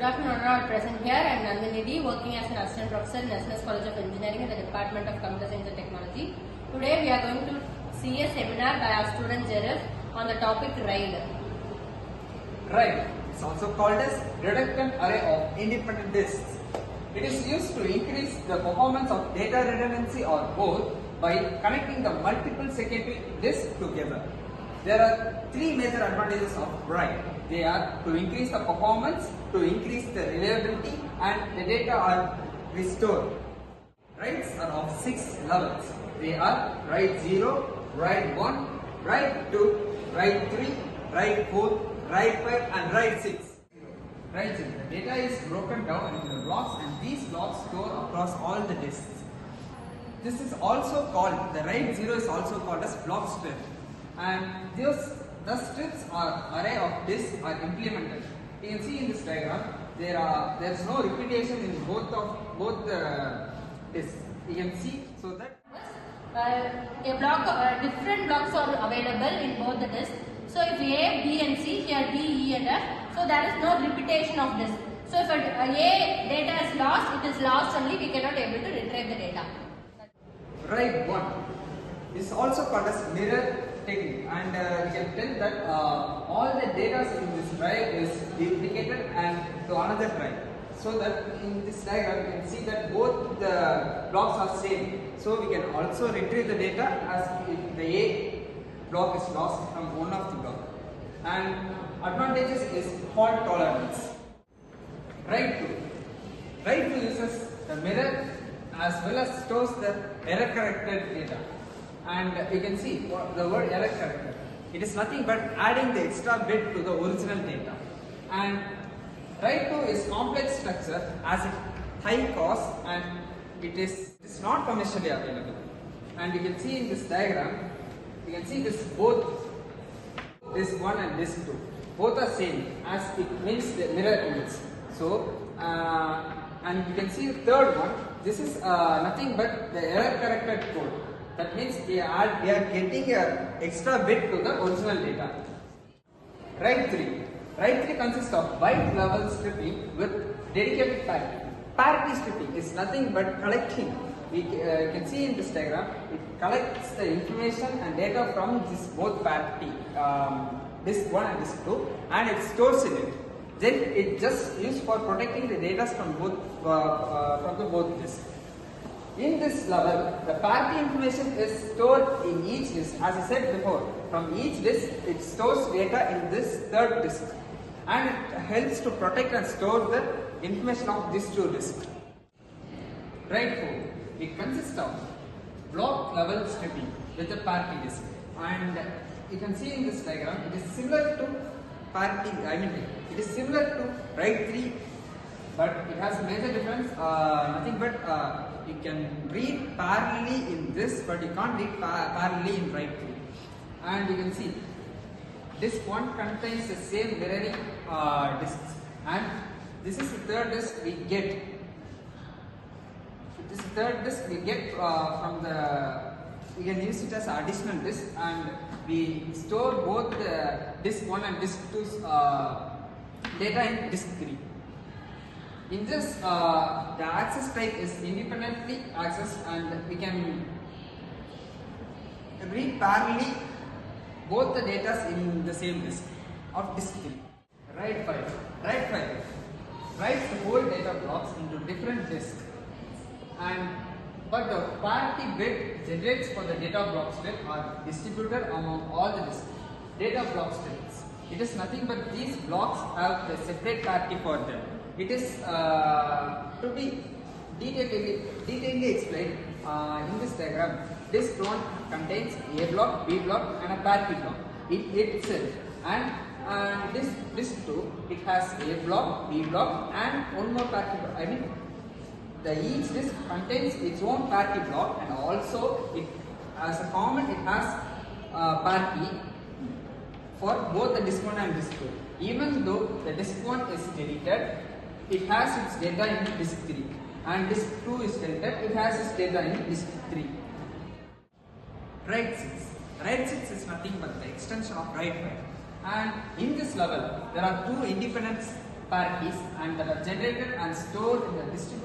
Good afternoon, all present here. I am Nandini, working as an assistant professor in SNS College of Engineering in the Department of Computer Science and Technology. Today we are going to see a seminar by our student Jerif on the topic RAID. RAID is also called as reductant array of independent disks. It is used to increase the performance of data redundancy or both by connecting the multiple secondary disks together. There are three major advantages of RAID. They are to increase the performance, to increase the reliability, and the data are restored. RAIDs are of 6 levels. They are RAID 0, RAID 1, RAID 2, RAID 3, RAID 4, RAID 5 and RAID 6. RAID 0. The data is broken down into blocks and these blocks store across all the disks. This is also called, the RAID 0 is also called as block strip. And the strips or array of disks are implemented. You can see in this diagram there is no repetition in both the disks. You can see so that Different blocks are available in both the disks. So if A, B and C, here D, E and F, so there is no repetition of this. So if A data is lost, it is lost only, we cannot able to retrieve the data. RAID 1 is also called as mirror technique, and we can tell that all the data in this drive is duplicated and to another drive. So that in this diagram you can see that both the blocks are same. So we can also retrieve the data as if the A block is lost from one of the block. And advantages is fault tolerance. RAID 2. RAID 2 uses the mirror as well as stores the error corrected data. And you can see the word error corrected. It is nothing but adding the extra bit to the original data. And RAID 2 is complex structure as it high cost and it is not commercially available. And you can see in this diagram, you can see this both this 1 and this 2. Both are same as it means the mirror image. So and you can see the third one. This is nothing but the error corrected code. That means we are getting an extra bit to the original data. RAID 3. RAID 3 consists of byte level stripping with dedicated parity. Parity stripping is nothing but collecting. We can see in this diagram, it collects the information and data from this both parity, disk 1 and disk 2, and it stores in it. Then it just used for protecting the data from both disks. In this level, the parity information is stored in each disk. As I said before, from each disk, it stores data in this third disk. And it helps to protect and store the information of these two disks. RAID 4. It consists of block level stripping with the parity disk. And you can see in this diagram, it is similar to parity, it is similar to RAID 3. But it has a major difference, nothing but you can read parallelly in this, but you can't read parallelly in RAID 3. And you can see, disk 1 contains the same mirroring disks, and this is the third disk we get. This is the third disk we get from the, we can use it as additional disk, and we store both the disk 1 and disk 2's data in disk 3. In this, the access type is independently accessed and we can read parallelly both the data in the same disk of disk 3. RAID 5. RAID 5 writes the whole data blocks into different disks, but the parity bit generates for the data block strip are distributed among all the disks. Data block strips. It is nothing but these blocks have the separate parity for them. It is to be detailedly explained in this diagram. Disk 1 contains A block, B block and a parity block in itself, and this disk 2, it has A block, B block and one more parity block. Each disk contains its own parity block, and also it as a common it has parity for both the disk 1 and disk 2. Even though the disk 1 is deleted, it has its data in disk 3, and disk 2 is deleted, it has its data in disk 3. RAID 6. RAID 6 is nothing but the extension of RAID 5. And in this level, there are two independent parities and that are generated and stored in the distributed